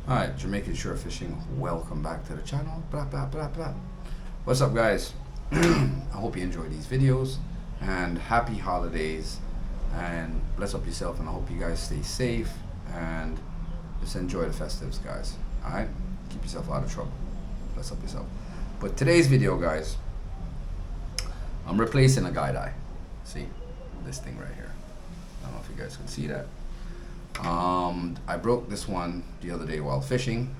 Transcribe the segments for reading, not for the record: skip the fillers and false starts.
Alright, Jamaican Shore Fishing, welcome back to the channel. Blah, blah, blah, blah. What's up, guys? I hope you enjoy these videos and happy holidays and bless up yourself, and I hope you guys stay safe and just enjoy the festives, guys. Alright? Keep yourself out of trouble. Bless up yourself. But today's video, guys, I'm replacing a guide eye. See? This thing right here. I don't know if you guys can see that. I broke this one the other day while fishing.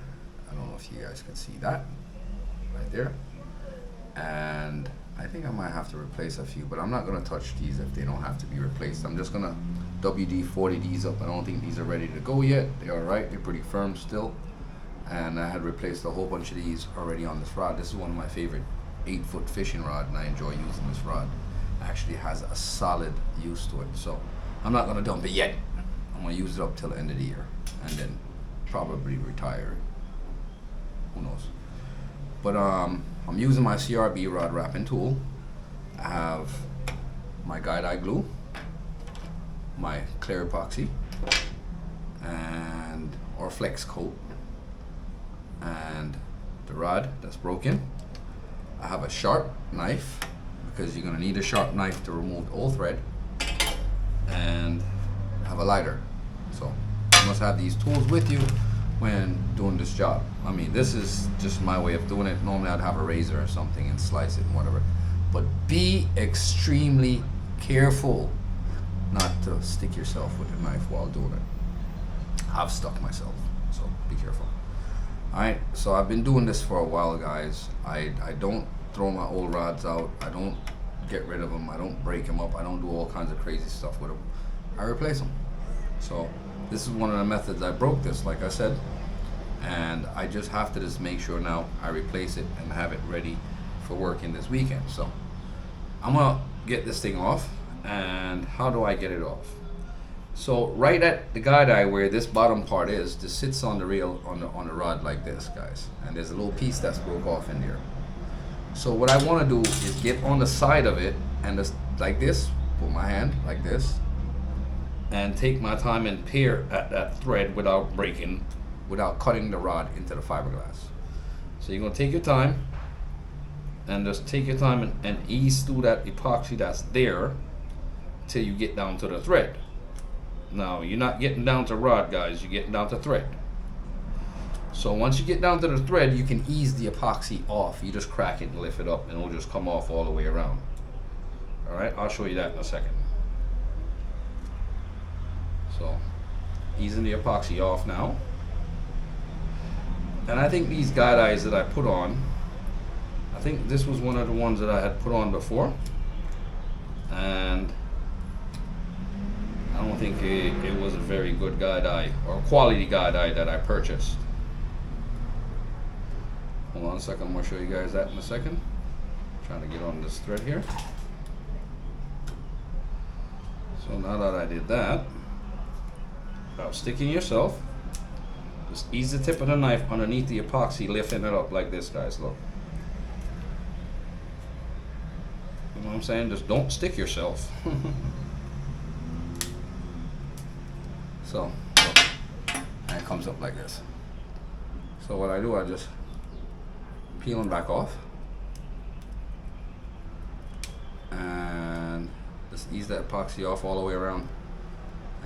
I don't know if you guys can see that right there, and I think I might have to replace a few, but I'm not going to touch these if they don't have to be replaced. I'm just going to WD-40 these up. I don't think these are ready to go yet. They're alright, they're pretty firm still, and I had replaced a whole bunch of these already on this rod. This is one of my favorite 8-foot fishing rod, and I enjoy using this rod. It actually has a solid use to it, so I'm not going to dump it yet. I'm going to use it up till the end of the year and then probably retire it. Who knows? But I'm using my CRB rod wrapping tool. I have my guide eye glue, my clear epoxy, and or flex coat, and the rod that's broken. I have a sharp knife because you're going to need a sharp knife to remove the old thread, and I have a lighter. So you must have these tools with you when doing this job. I mean, this is just my way of doing it. Normally I'd have a razor or something and slice it and whatever. But be extremely careful not to stick yourself with the knife while doing it. I've stuck myself, so be careful. Alright, so I've been doing this for a while, guys. I don't throw my old rods out. I don't get rid of them. I don't break them up. I don't do all kinds of crazy stuff with them. I replace them. So this is one of the methods. I broke this, like I said, and I just have to just make sure now I replace it and have it ready for working this weekend. So I'm gonna get this thing off. And how do I get it off? So right at the guide eye where this bottom part is, this sits on the reel on the rod like this, guys, and there's a little piece that's broke off in there. So what I want to do is get on the side of it and just like this, put my hand like this, and take my time and peer at that thread without breaking, without cutting the rod into the fiberglass. So you're going to take your time and just take your time and ease through that epoxy that's there till you get down to the thread. Now you're not getting down to rod, guys, you're getting down to thread. So once you get down to the thread, you can ease the epoxy off. You just crack it and lift it up and it'll just come off all the way around. Alright, I'll show you that in a second. So, easing the epoxy off now. And I think these guide eyes that I put on, I think this was one of the ones that I had put on before. And I don't think it was a very good guide eye or quality guide eye that I purchased. Hold on a second, I'm going to show you guys that in a second. I'm trying to get on this thread here. So now that I did that, without sticking yourself, just ease the tip of the knife underneath the epoxy, lifting it up like this, guys. Look. You know what I'm saying? Just don't stick yourself. So, look. And it comes up like this. So what I do, I just peel them back off and just ease that epoxy off all the way around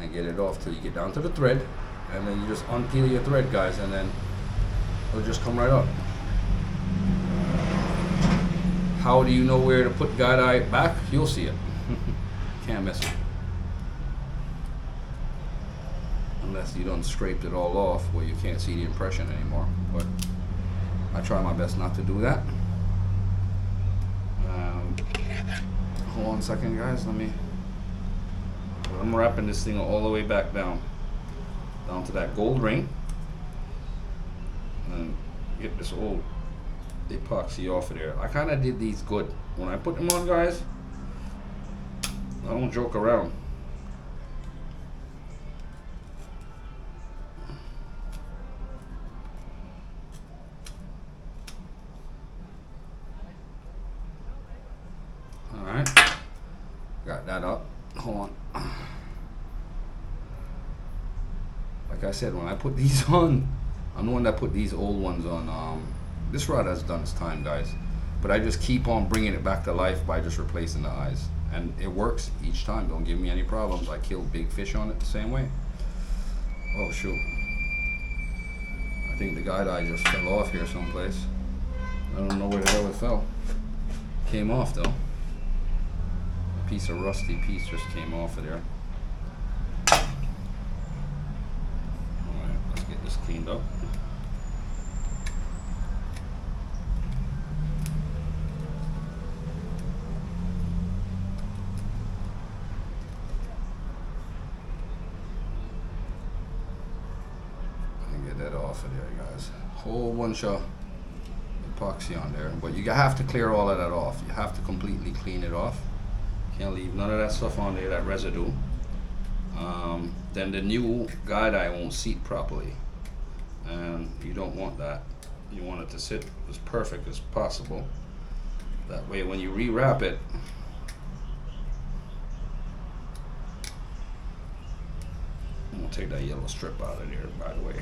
and get it off till you get down to the thread, and then you just unpeel your thread, guys, and then it'll just come right up. How do you know where to put guide eye back? You'll see it. Can't miss it. Unless you done scraped it all off where you can't see the impression anymore. But I try my best not to do that. Hold on a second, guys. I'm wrapping this thing all the way back down to that gold ring, and get this old epoxy off of there. I kind of did these good when I put them on, guys. I don't joke around. All right, got that up. Hold on. Like I said, when I put these on, I'm the one that put these old ones on. This rod has done its time, guys, but I just keep on bringing it back to life by just replacing the eyes, and it works each time. Don't give me any problems. I kill big fish on it the same way. Oh shoot, I think the guide eye just fell off here someplace. I don't know where the hell it fell. Came off though. A piece of rusty piece just came off of there. Alright, let's get this cleaned up. Get that off of there, guys. Whole bunch of epoxy on there, but you have to clear all of that off. You have to completely clean it off. Can't leave none of that stuff on there, that residue. Then the new guide eye won't seat properly, and you don't want that. You want it to sit as perfect as possible. That way when you rewrap it, I'm gonna take that yellow strip out of there, by the way.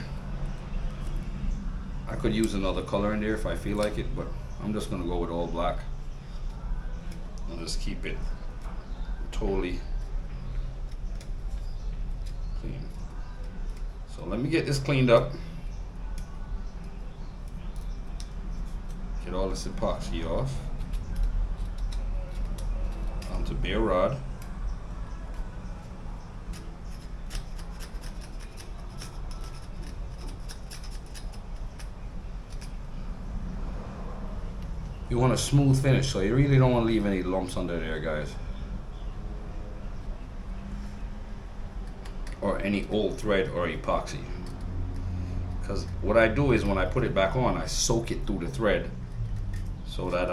I could use another color in there if I feel like it, but I'm just gonna go with all black. I'll just keep it totally clean. So let me get this cleaned up. Get all this epoxy off. Onto bare rod. You want a smooth finish, so you really don't want to leave any lumps under there, guys. Or any old thread or epoxy. Because what I do is when I put it back on, I soak it through the thread so that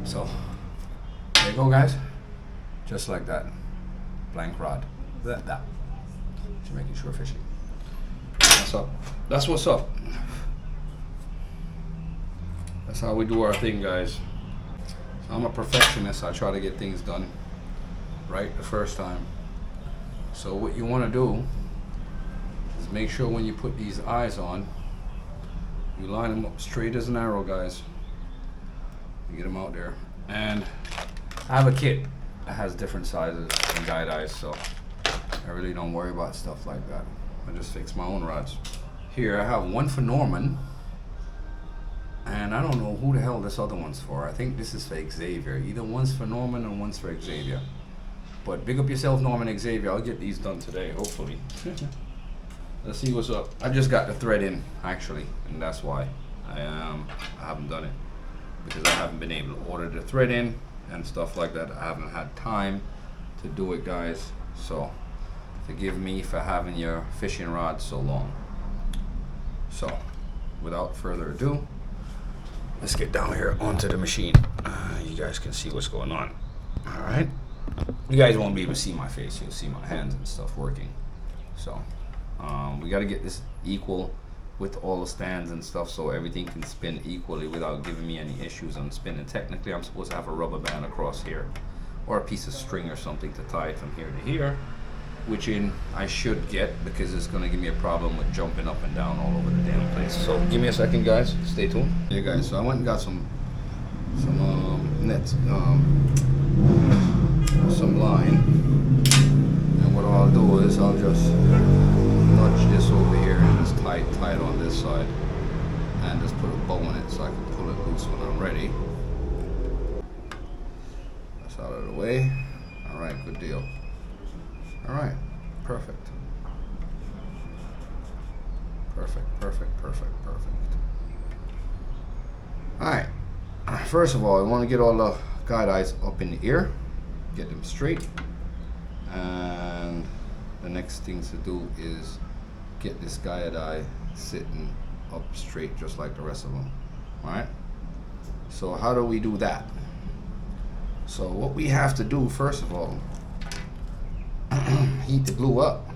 so there you go, guys. Just like that. Blank rod. That. Jamaican shore fishing. That's up. That's what's up. That's how we do our thing, guys. So I'm a perfectionist. I try to get things done right the first time. So what you want to do is make sure when you put these eyes on, you line them up straight as an arrow, guys. You get them out there. And I have a kit that has different sizes and guide eyes, so I really don't worry about stuff like that. I just fix my own rods. Here I have one for Norman, and I don't know who the hell this other one's for. I think this is for Xavier. Either one's for Norman or one's for Xavier. But big up yourself, Norman and Xavier. I'll get these done today, hopefully. Let's see what's up. I just got the thread in, actually, and that's why I haven't done it, because I haven't been able to order the thread in and stuff like that. I haven't had time to do it, guys. So forgive me for having your fishing rod so long. So without further ado, let's get down here onto the machine. You guys can see what's going on. All right. You guys won't be able to see my face. You'll see my hands and stuff working. So we got to get this equal with all the stands and stuff, so everything can spin equally without giving me any issues on spinning. Technically, I'm supposed to have a rubber band across here, or a piece of string or something to tie it from here to here, which I should get, because it's going to give me a problem with jumping up and down all over the damn place. So give me a second, guys. Stay tuned. Yeah, guys. So I went and got some nets, some line, and what I'll do is I'll just nudge this over here and just tie it on this side, and just put a bow in it so I can pull it loose when I'm ready. That's out of the way. All right, good deal. All right, perfect. Perfect. All right, first of all, I want to get all the guide eyes up in the ear, get them straight, and the next thing to do is get this guide eye sitting up straight just like the rest of them. All right, so how do we do that? So what we have to do, first of all, heat the glue up.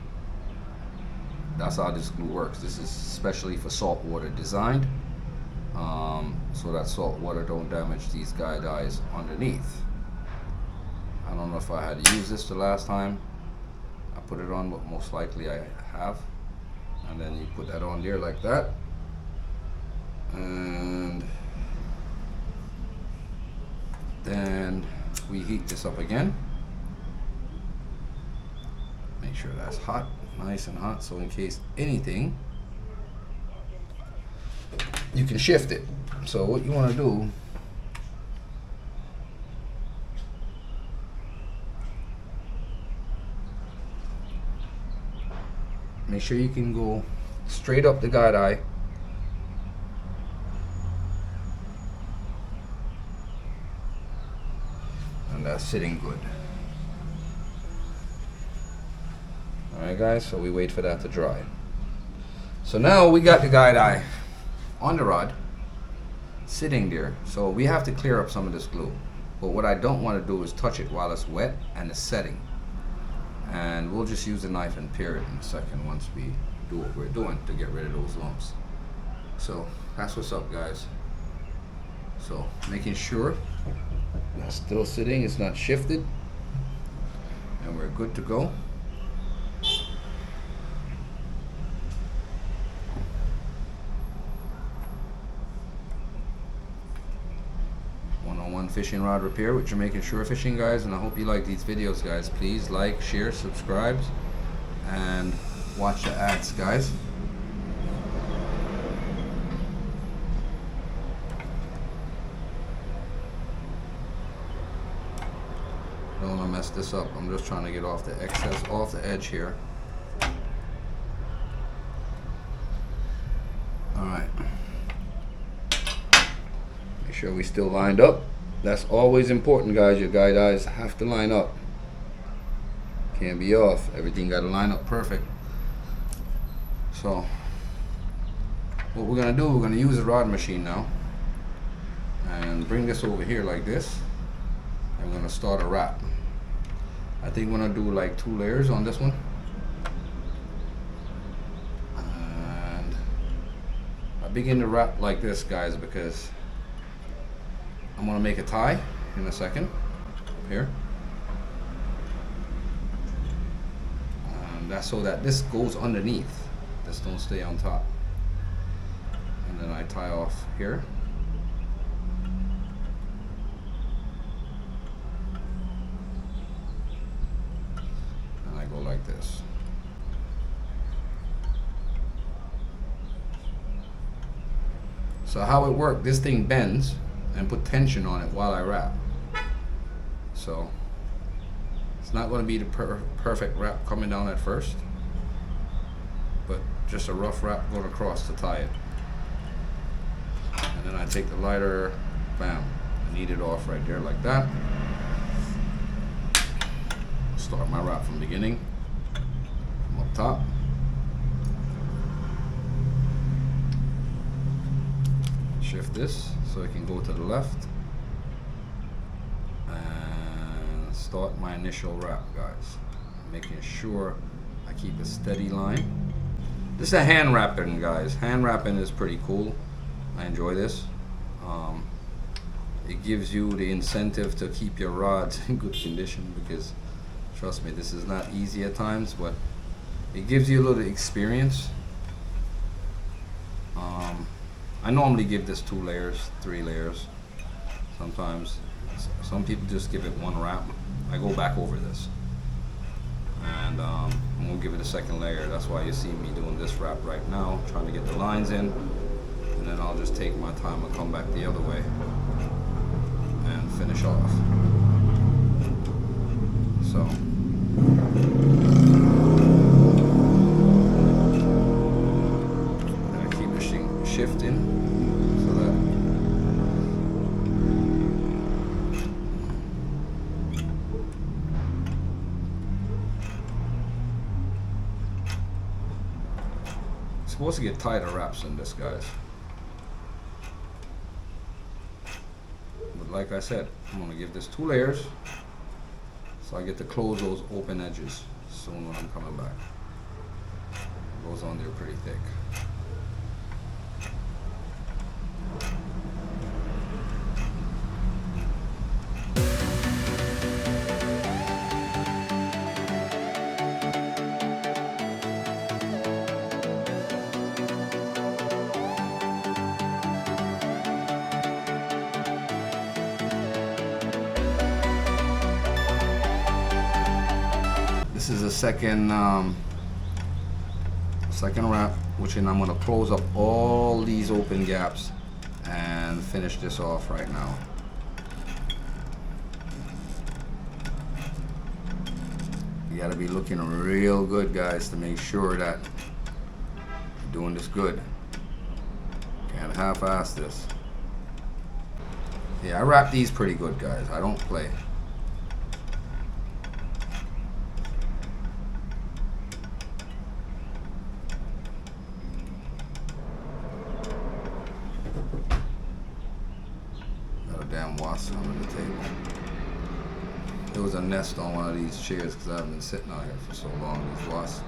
that's how this glue works. This is specially for salt water designed, so that salt water don't damage these guide eyes underneath. I don't know if I had to use this the last time I put it on, but most likely I have. And then you put that on there like that, and then we heat this up again. Make sure that's hot, nice and hot, so in case anything, you can shift it. So what you want to do, make sure you can go straight up the guide eye. And that's sitting good. Alright guys, so we wait for that to dry. So now we got the guide eye on the rod, sitting there. So we have to clear up some of this glue. But what I don't want to do is touch it while it's wet and it's setting. And we'll just use a knife and pare it in a second once we do what we're doing to get rid of those lumps. So that's what's up, guys. So making sure that's still sitting, it's not shifted, and we're good to go. One-on-one fishing rod repair with Jamaican Shore Fishing, guys, and I hope you like these videos, guys. Please like, share, subscribe, and watch the ads, guys. Don't want to mess this up. I'm just trying to get off the excess off the edge here. Alright. Make sure we still lined up. That's always important, guys. Your guide eyes have to line up. Can't be off. Everything got to line up perfect. So what we're going to do, we're going to use a rod machine now and bring this over here like this. I'm going to start a wrap. I think we're going to do like 2 layers on this one. And I begin to wrap like this, guys, because I'm going to make a tie in a second here. And that's so that this goes underneath. This don't stay on top. And then I tie off here. Like this. So how it works, this thing bends and put tension on it while I wrap. So it's not going to be the perfect wrap coming down at first, but just a rough wrap going across to tie it. And then I take the lighter, bam, knead it off right there like that. Start my wrap from the beginning, from up top. Shift this so it can go to the left. And start my initial wrap, guys. Making sure I keep a steady line. This is a hand wrapping, guys. Hand wrapping is pretty cool. I enjoy this. It gives you the incentive to keep your rods in good condition, because trust me, this is not easy at times, but it gives you a little experience. I normally give this 2 layers, 3 layers. Sometimes, some people just give it 1 wrap. I go back over this, and I'm gonna give it a 2nd layer. That's why you see me doing this wrap right now, trying to get the lines in, and then I'll just take my time and come back the other way and finish off. So. Shifting so that it's supposed to get tighter wraps in this, guys, but like I said, I'm going to give this 2 layers so I get to close those open edges soon when I'm coming back. Go goes on there pretty thick. This is a second wrap, which I'm going to close up all these open gaps and finish this off right now. You got to be looking real good, guys, to make sure that you're doing this good. Can't half-ass this. Yeah, I wrap these pretty good, guys. I don't play. Damn wasp under the table. There was a nest on one of these chairs because I haven't been sitting out here for so long. These wasps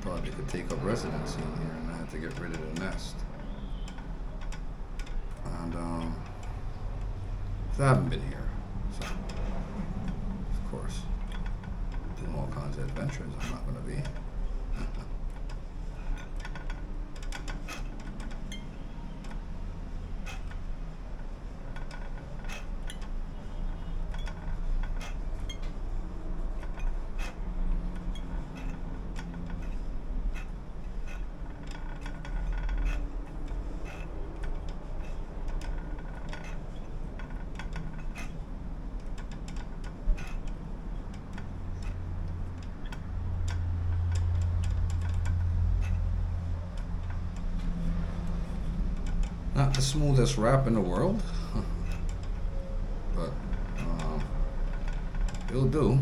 thought they could take up residency in here, and I had to get rid of the nest. And I haven't been here, so of course, doing all kinds of adventures. I'm not going to be. Not the smoothest wrap in the world, but it'll do.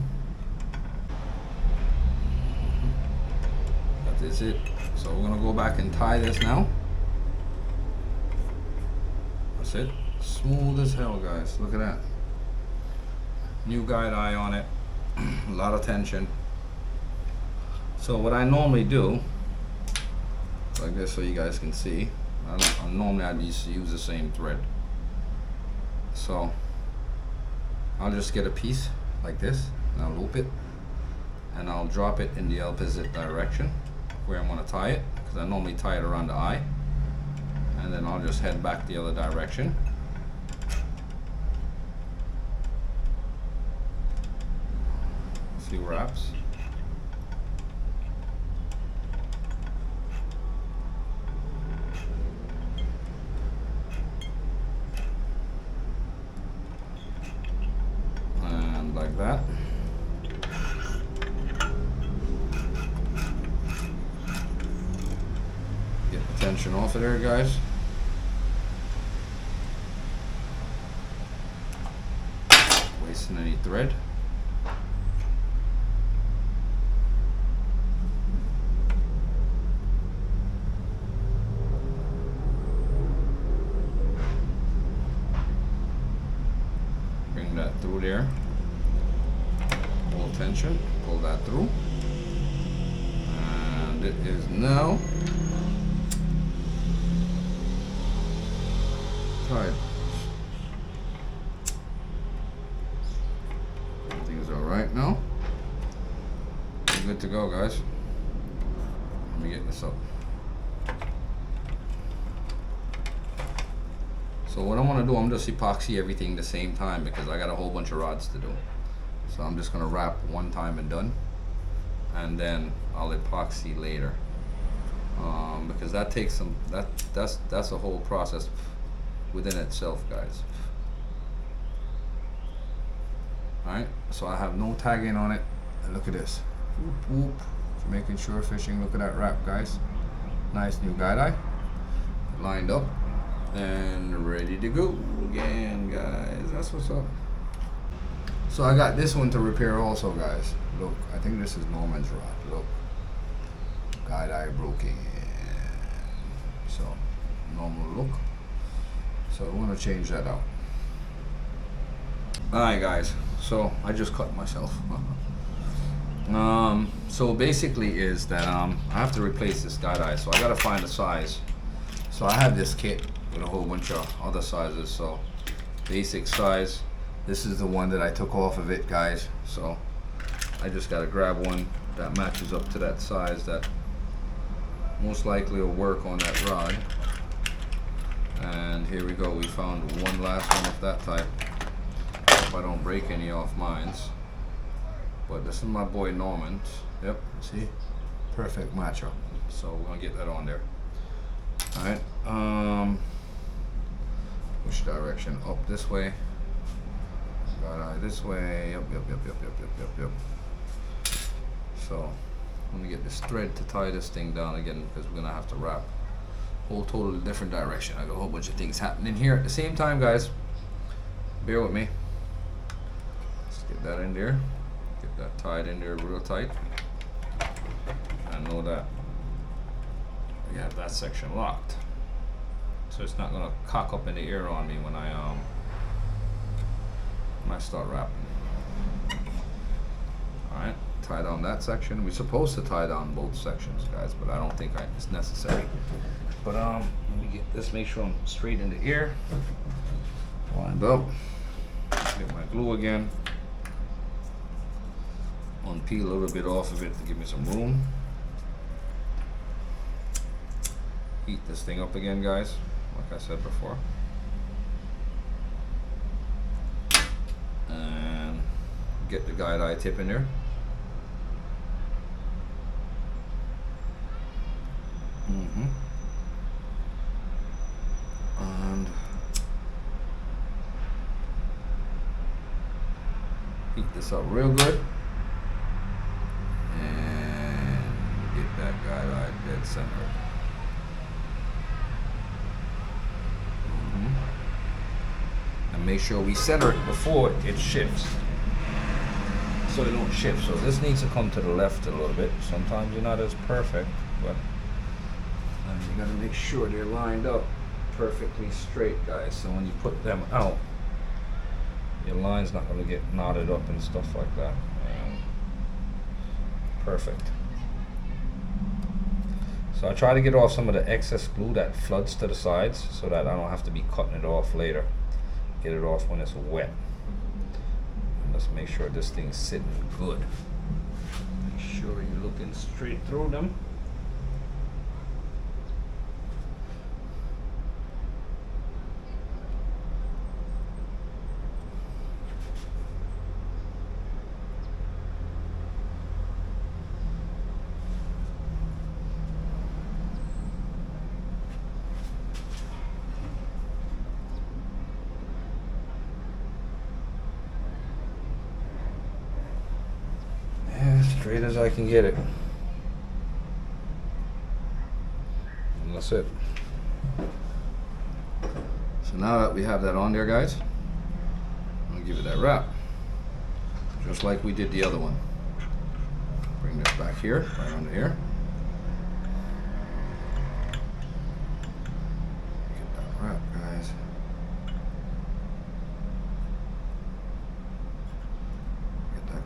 That is it. So we're gonna go back and tie this now. That's it. Smooth as hell, guys. Look at that. New guide eye on it. A lot of tension. So what I normally do, like this, so you guys can see. Normally I'd use the same thread, so I'll just get a piece like this and I'll loop it and I'll drop it in the opposite direction where I'm going to tie it, because I normally tie it around the eye, and then I'll just head back the other direction. See, wraps. Like that. Get the tension off of there, guys. Wasting any thread. Bring that through there. Tension, pull that through, and it is now tied. Everything's all right now. We're good to go, guys. Let me get this up. So what I'm gonna do, I'm just epoxy everything the same time because I got a whole bunch of rods to do. So I'm just gonna wrap one time and done, and then I'll epoxy later, because that takes some. That's a whole process within itself, guys. All right. So I have no tagging on it, and look at this. Whoop, whoop. Just making sure fishing. Look at that wrap, guys. Nice new guide eye, lined up and ready to go again, guys. That's what's up. So I got this one to repair also, guys. Look, I think this is Norman's rod. Look, guide eye broken. So normal look. So I want to change that out. Alright, guys. So I just cut myself. So basically is that I have to replace this guide eye, so I gotta find a size. So I have this kit with a whole bunch of other sizes. So basic size. This is the one that I took off of it, guys. So I just gotta grab one that matches up to that size that most likely will work on that rod. And here we go. We found one last one of that type. Hope I don't break any off mines. But this is my boy Norman. Yep, see? Perfect matchup. So we're gonna get that on there. Alright. Which direction? Up this way. Guide eye this way. Yep. So let me get this thread to tie this thing down again, because we're gonna have to wrap whole totally different direction. I got a whole bunch of things happening here at the same time, guys. Bear with me. Let's get that in there. Get that tied in there real tight. I know that we have that section locked, so it's not gonna cock up in the air on me when I start wrapping. All right, tie down that section. We're supposed to tie down both sections, guys, but I don't think it's necessary. But let me get this. Make sure I'm straight in the air. Lined up. Get my glue again. Unpeel a little bit off of it to give me some room. Heat this thing up again, guys, like I said before. And get the guide eye tip in there. And heat this up real good. Get that guide eye dead center. And make sure we center it before it shifts, so it don't shift. So this needs to come to the left a little bit. Sometimes you're not as perfect, but you gotta make sure they're lined up perfectly straight, guys. So when you put them out, your line's not gonna get knotted up and stuff like that. Perfect. So I try to get off some of the excess glue that floods to the sides, so that I don't have to be cutting it off later. Get it off when it's wet. And let's make sure this thing's sitting good. Make sure you're looking straight through them. Straight as I can get it. And that's it. So now that we have that on there, guys, I'm gonna give it that wrap. Just like we did the other one. Bring this back here, right under here. Get that wrap, guys.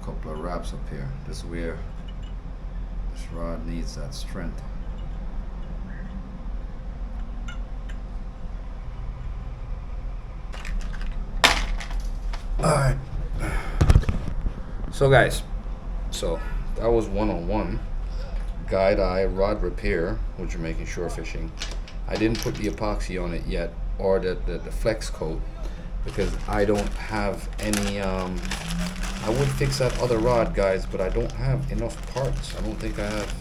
Couple of wraps up here. This is where this rod needs that strength. Alright. So guys, so that was one-on-one guide eye rod repair with Jamaican shore fishing. I didn't put the epoxy on it yet, or the flex coat, because I don't have any I would fix that other rod, guys, but I don't have enough parts. I don't think I have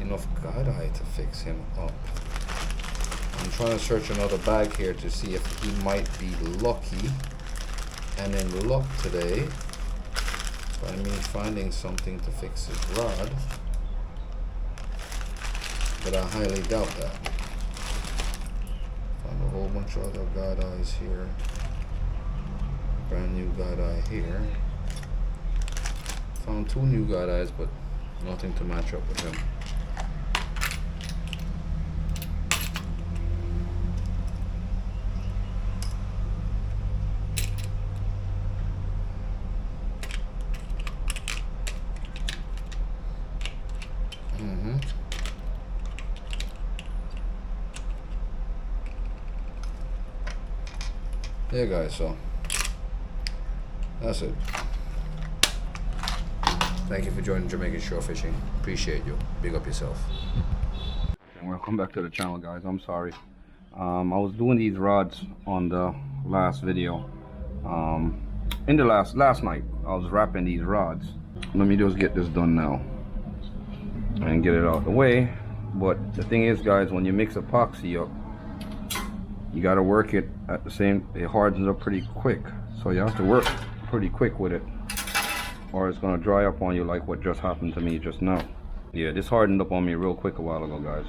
enough guide eye to fix him up. I'm trying to search another bag here to see if he might be lucky and in luck today by me finding something to fix his rod, but I highly doubt that. Found a whole bunch of other guide eyes here. Brand new guide eye here. Found 2 new guide eyes, but nothing to match up with him. yeah guys, so that's it. Thank you for joining Jamaican Shore Fishing. Appreciate you. Big up yourself. And welcome back to the channel, guys. I'm sorry. I was doing these rods on the last video. In the last night, I was wrapping these rods. Let me just get this done now and get it out of the way. But the thing is, guys, when you mix epoxy up, you got to work it at the same. It hardens up pretty quick, so you have to work pretty quick with it, or it's gonna dry up on you like what just happened to me just now. Yeah, this hardened up on me real quick a while ago, guys.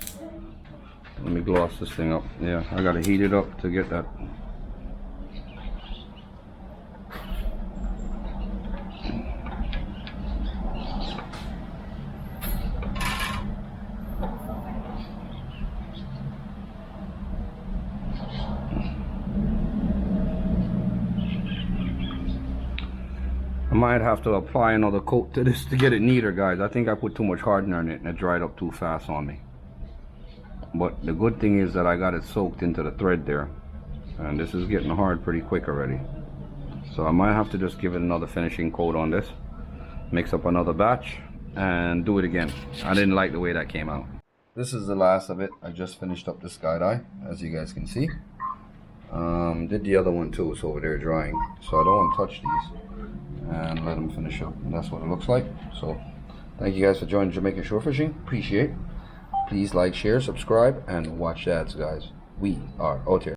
Let me gloss this thing up. Yeah, I gotta heat it up to get that. I might have to apply another coat to this to get it neater, guys. I think I put too much hardener in it and it dried up too fast on me. But the good thing is that I got it soaked into the thread there, and this is getting hard pretty quick already. So I might have to just give it another finishing coat on this, mix up another batch, and do it again. I didn't like the way that came out. This is the last of it. I just finished up the sky dye, as you guys can see. Did the other one too. It's over there drying, so I don't want to touch these and let them finish up. And that's what it looks like. So thank you guys for joining Jamaican Shore Fishing. Appreciate it. Please like, share, subscribe, and watch ads, guys. We are out here.